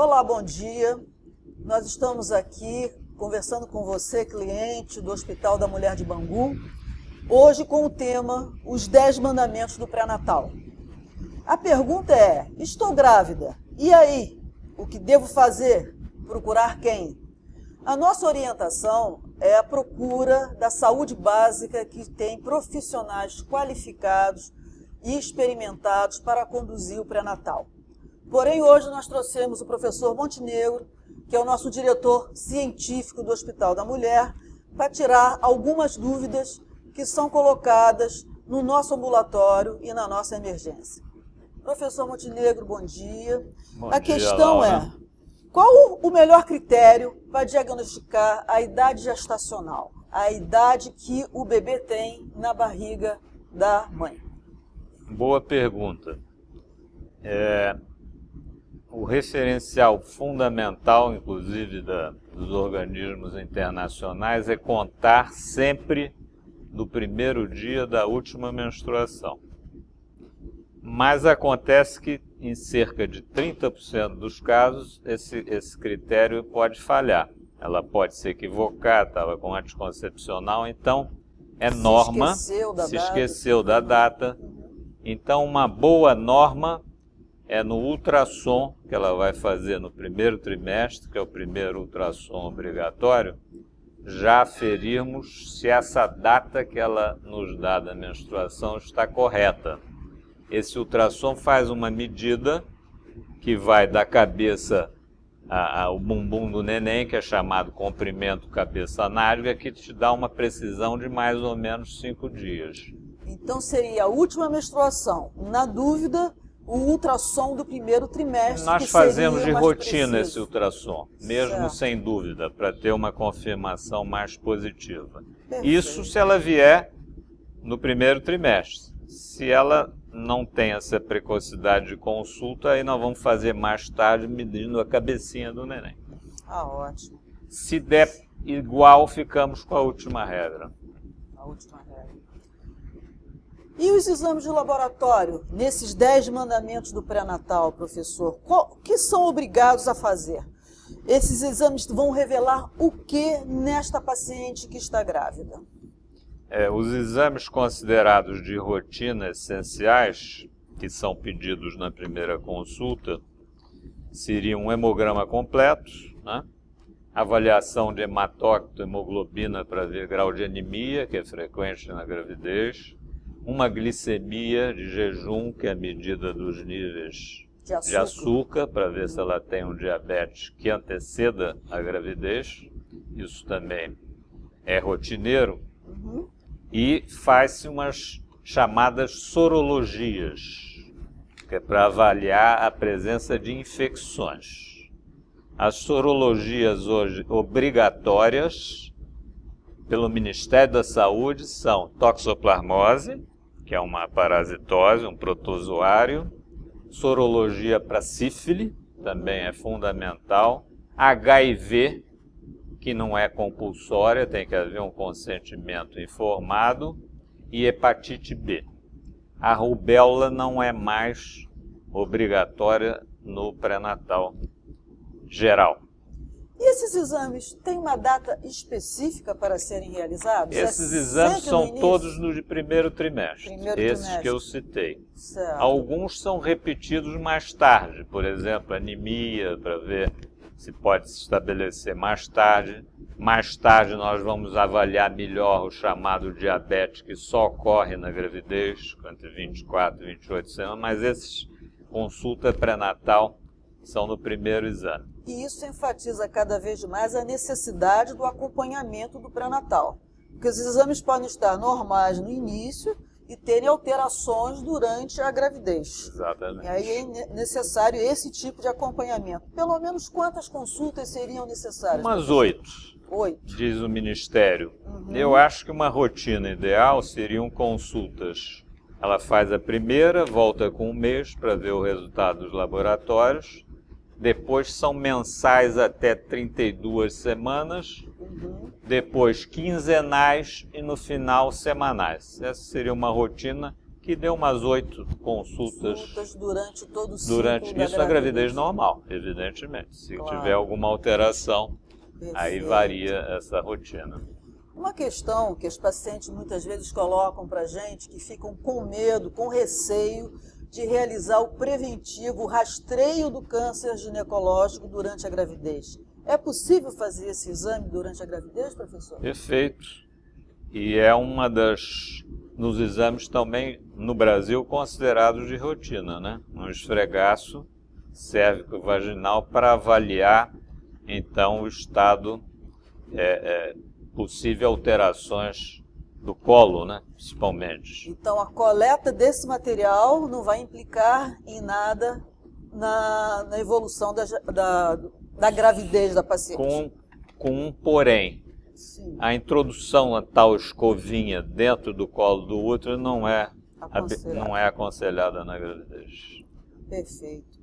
Olá, bom dia. Nós estamos aqui conversando com você, cliente do Hospital da Mulher de Bangu, hoje com o tema Os 10 Mandamentos do Pré-Natal. A pergunta é, estou grávida, e aí? O que devo fazer? Procurar quem? A nossa orientação é a procura da saúde básica que tem profissionais qualificados e experimentados para conduzir o pré-natal. Porém, hoje nós trouxemos o professor Montenegro, que é o nosso diretor científico do Hospital da Mulher, para tirar algumas dúvidas que são colocadas no nosso ambulatório e na nossa emergência. Professor Montenegro, bom dia. A questão é, qual o melhor critério para diagnosticar a idade gestacional, a idade que o bebê tem na barriga da mãe? Boa pergunta. O referencial fundamental, inclusive, dos organismos internacionais é contar sempre do primeiro dia da última menstruação. Mas acontece que, em cerca de 30% dos casos, esse critério pode falhar. Ela pode se equivocar, estava com anticoncepcional, então é norma, se esqueceu da data. Então, uma boa norma é no ultrassom que ela vai fazer no primeiro trimestre, que é o primeiro ultrassom obrigatório, já aferirmos se essa data que ela nos dá da menstruação está correta. Esse ultrassom faz uma medida que vai da cabeça ao bumbum do neném, que é chamado comprimento cabeça-nádega, que te dá uma precisão de mais ou menos 5 dias. Então seria a última menstruação. Na dúvida, o ultrassom do primeiro trimestre. Nós fazemos de rotina esse ultrassom, mesmo sem dúvida, para ter uma confirmação mais positiva. Perfeito. Isso se ela vier no primeiro trimestre. Se ela não tem essa precocidade de consulta, aí nós vamos fazer mais tarde medindo a cabecinha do neném. Ah, ótimo. Se der igual, ficamos com a última regra. A última regra. E os exames de laboratório, nesses 10 mandamentos do pré-natal, professor, que são obrigados a fazer? Esses exames vão revelar o que nesta paciente que está grávida? Os exames considerados de rotina essenciais, que são pedidos na primeira consulta, seriam um hemograma completo, né? Avaliação de hematócrito, hemoglobina para ver grau de anemia, que é frequente na gravidez, uma glicemia de jejum, que é a medida dos níveis de açúcar, para ver se ela tem um diabetes que anteceda a gravidez. Isso também é rotineiro. E faz-se umas chamadas sorologias, que é para avaliar a presença de infecções. As sorologias hoje obrigatórias pelo Ministério da Saúde são toxoplasmose, que é uma parasitose, um protozoário, sorologia para sífile, também é fundamental, HIV, que não é compulsória, tem que haver um consentimento informado, e hepatite B. A rubéola não é mais obrigatória no pré-natal geral. E esses exames têm uma data específica para serem realizados? Esses exames são todos no de primeiro trimestre, esses que eu citei. Certo. Alguns são repetidos mais tarde, por exemplo, anemia, para ver se pode se estabelecer mais tarde. Mais tarde nós vamos avaliar melhor o chamado diabetes, que só ocorre na gravidez, entre 24 e 28 semanas, mas esses consulta pré-natal são no primeiro exame. E isso enfatiza cada vez mais a necessidade do acompanhamento do pré-natal. Porque os exames podem estar normais no início e terem alterações durante a gravidez. Exatamente. E aí é necessário esse tipo de acompanhamento. Pelo menos quantas consultas seriam necessárias? Umas 8. 8. Diz o Ministério. Eu acho que uma rotina ideal seriam consultas. Ela faz a primeira, volta com 1 mês para ver o resultado dos laboratórios. Depois são mensais até 32 semanas. Depois quinzenais e no final semanais. Essa seria uma rotina que que dê umas 8 consultas durante todo o ciclo durante da isso, a gravidez normal, evidentemente. Se tiver alguma alteração, aí varia essa rotina. Uma questão que os pacientes muitas vezes colocam para a gente, que ficam com medo, com receio de realizar o preventivo, o rastreio do câncer ginecológico durante a gravidez. É possível fazer esse exame durante a gravidez, professor? Perfeito. E é uma dos exames também, no Brasil, considerados de rotina, né? Um esfregaço cérvico-vaginal para avaliar, então, o estado, possível alterações do colo, né? Principalmente. Então, a coleta desse material não vai implicar em nada na evolução da gravidez da paciente. Com um porém. Sim. A introdução a tal escovinha dentro do colo do útero não é aconselhada na gravidez. Perfeito.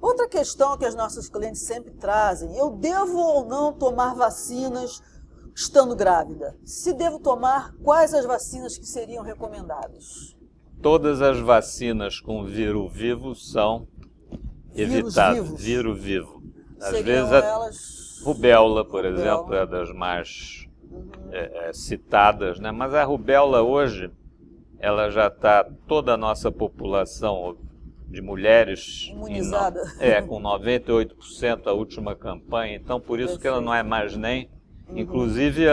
Outra questão que os nossos clientes sempre trazem: eu devo ou não tomar vacinas estando grávida? Se devo tomar, quais as vacinas que seriam recomendadas? Todas as vacinas com vírus vivo são evitáveis. Vírus vivo. Às vezes a rubéola, por exemplo, é das mais citadas, né? Mas a rubéola hoje, ela já está, toda a nossa população de mulheres imunizada. Com 98% a última campanha, então por isso que ela não é mais nem. Inclusive,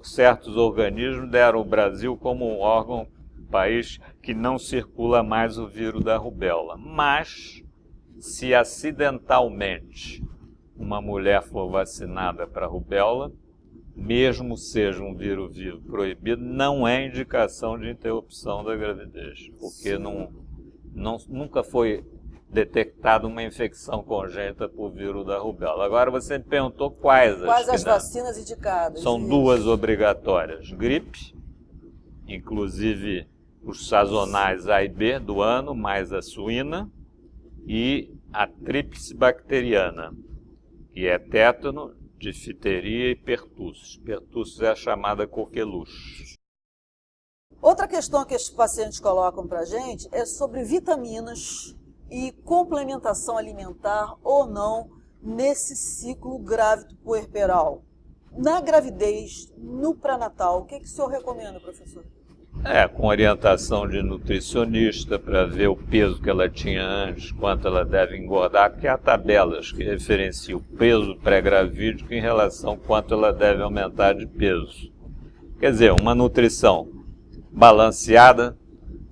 certos organismos deram o Brasil como um órgão, país que não circula mais o vírus da rubéola. Mas, se acidentalmente uma mulher for vacinada para rubéola, mesmo seja um vírus vivo proibido, não é indicação de interrupção da gravidez, porque nunca foi detectada uma infecção congênita por vírus da rubéola. Agora você me perguntou quais as vacinas indicadas. São duas obrigatórias: gripe, inclusive os sazonais A e B do ano, mais a suína, e a tríplice bacteriana, que é tétano, difteria e pertussis. Pertussis é a chamada coqueluche. Outra questão que os pacientes colocam para a gente é sobre vitaminas e complementação alimentar ou não nesse ciclo grávido puerperal. Na gravidez, no pré-natal, o que o senhor recomenda, professor? Com orientação de nutricionista para ver o peso que ela tinha antes, quanto ela deve engordar, porque há tabelas que referenciam o peso pré-gravídico em relação a quanto ela deve aumentar de peso. Quer dizer, uma nutrição balanceada.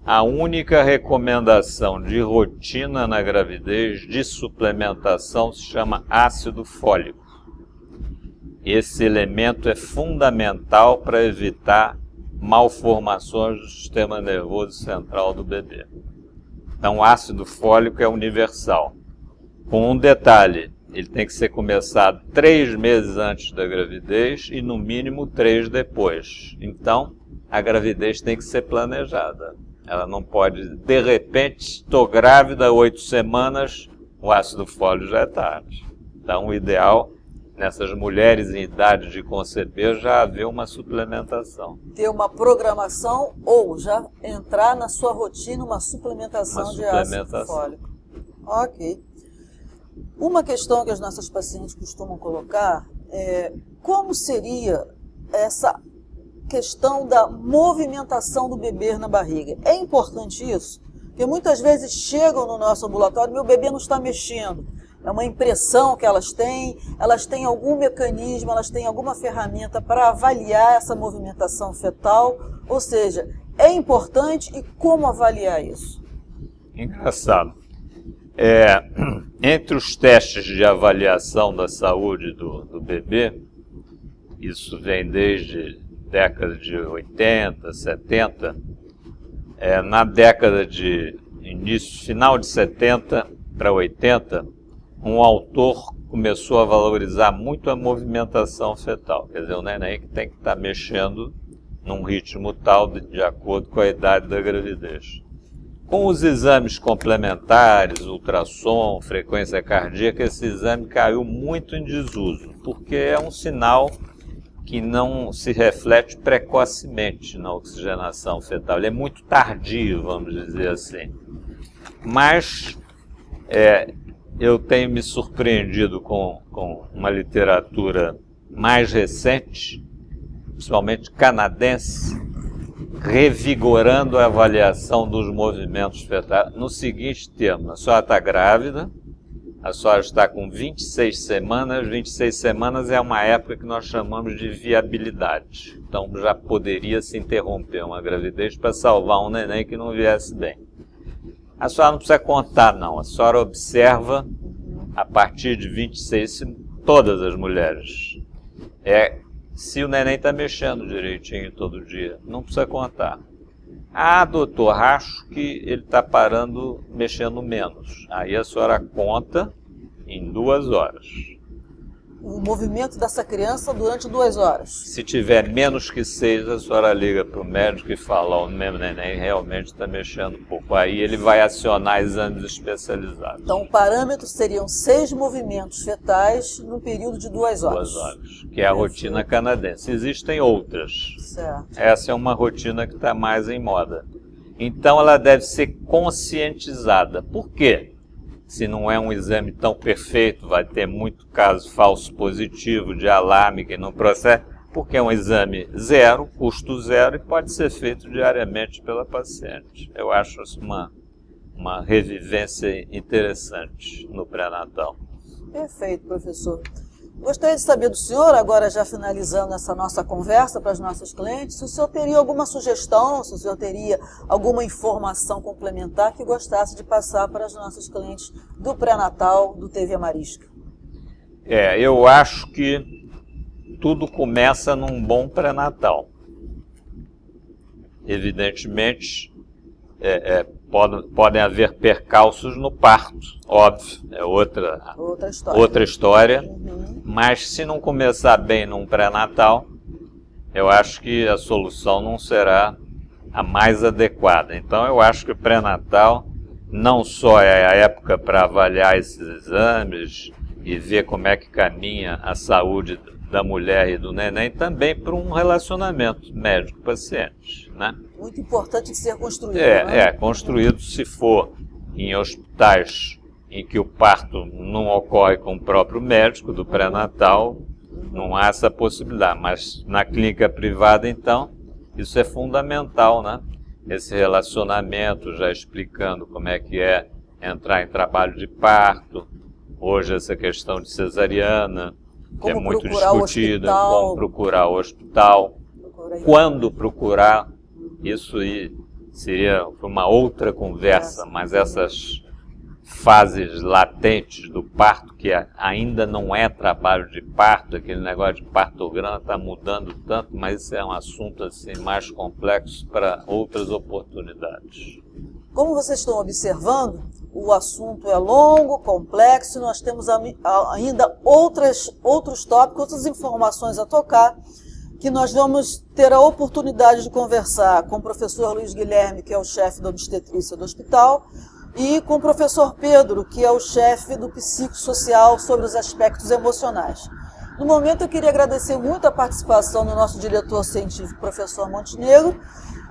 A única recomendação de rotina na gravidez de suplementação se chama ácido fólico. Esse elemento é fundamental para evitar malformações do sistema nervoso central do bebê. Então, o ácido fólico é universal. Com um detalhe: ele tem que ser começado 3 meses antes da gravidez e, no mínimo, 3 depois. Então, a gravidez tem que ser planejada. Ela não pode, de repente, estou grávida 8 semanas, o ácido fólico já é tarde. Então, o ideal, nessas mulheres em idade de conceber, já haver uma suplementação. Ter uma programação ou já entrar na sua rotina uma suplementação de ácido fólico. Ok. Uma questão que as nossas pacientes costumam colocar é como seria essa questão da movimentação do bebê na barriga. É importante isso? Porque muitas vezes chegam no nosso ambulatório, meu bebê não está mexendo. É uma impressão que elas têm algum mecanismo, elas têm alguma ferramenta para avaliar essa movimentação fetal, ou seja, é importante e como avaliar isso? Engraçado. Entre os testes de avaliação da saúde do bebê, isso vem desde década de 80, 70, na década de final de 70 para 80, um autor começou a valorizar muito a movimentação fetal. Quer dizer, o neném que tem que estar mexendo num ritmo tal de acordo com a idade da gravidez. Com os exames complementares, ultrassom, frequência cardíaca, esse exame caiu muito em desuso, porque é um sinal que não se reflete precocemente na oxigenação fetal. Ele é muito tardio, vamos dizer assim. Mas eu tenho me surpreendido com uma literatura mais recente, principalmente canadense, revigorando a avaliação dos movimentos fetais no seguinte termo: a senhora está grávida, a senhora está com 26 semanas é uma época que nós chamamos de viabilidade. Então já poderia se interromper uma gravidez para salvar um neném que não viesse bem. A senhora não precisa contar, não. A senhora observa a partir de 26, todas as mulheres. Se o neném está mexendo direitinho todo dia, não precisa contar. Ah, doutor, acho que ele está parando, mexendo menos. Aí a senhora conta em 2 horas. O movimento dessa criança durante 2 horas. Se tiver menos que 6, a senhora liga para o médico e fala: ó, o meu neném realmente está mexendo um pouco. Aí ele vai acionar exames especializados. Então o parâmetro seriam 6 movimentos fetais no período de 2 horas. 2 horas, que é a rotina canadense. Existem outras. Certo. Essa é uma rotina que está mais em moda. Então ela deve ser conscientizada. Por quê? Se não é um exame tão perfeito, vai ter muito caso falso positivo de alarme que não procede, porque é um exame zero, custo zero, e pode ser feito diariamente pela paciente. Eu acho isso uma revivência interessante no pré-natal. Perfeito, professor. Gostaria de saber do senhor, agora já finalizando essa nossa conversa para as nossas clientes, se o senhor teria alguma sugestão, se o senhor teria alguma informação complementar que gostasse de passar para as nossas clientes do pré-natal do TV Marisca. Eu acho que tudo começa num bom pré-natal. Evidentemente, podem haver percalços no parto, óbvio, é outra história. Mas se não começar bem num pré-natal, eu acho que a solução não será a mais adequada. Então eu acho que o pré-natal não só é a época para avaliar esses exames e ver como é que caminha a saúde da mulher e do neném, também para um relacionamento médico-paciente, né? Muito importante de ser construído. Construído se for em hospitais em que o parto não ocorre com o próprio médico do pré-natal, não há essa possibilidade. Mas na clínica privada, então, isso é fundamental, né? Esse relacionamento, já explicando como é que é entrar em trabalho de parto, hoje essa questão de cesariana, que é muito discutida, como procurar o hospital, quando procurar, isso aí seria uma outra conversa, mas essas fases latentes do parto, que ainda não é trabalho de parto, aquele negócio de partograma está mudando tanto, mas isso é um assunto assim, mais complexo para outras oportunidades. Como vocês estão observando, o assunto é longo, complexo, nós temos ainda outros tópicos, outras informações a tocar, que nós vamos ter a oportunidade de conversar com o professor Luiz Guilherme, que é o chefe da obstetrícia do hospital, e com o professor Pedro, que é o chefe do psicossocial sobre os aspectos emocionais. No momento eu queria agradecer muito a participação do nosso diretor científico, professor Montenegro,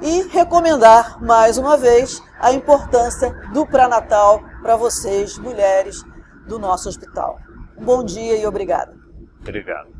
e recomendar mais uma vez a importância do pré-natal para vocês, mulheres do nosso hospital. Um bom dia e obrigada. Obrigado.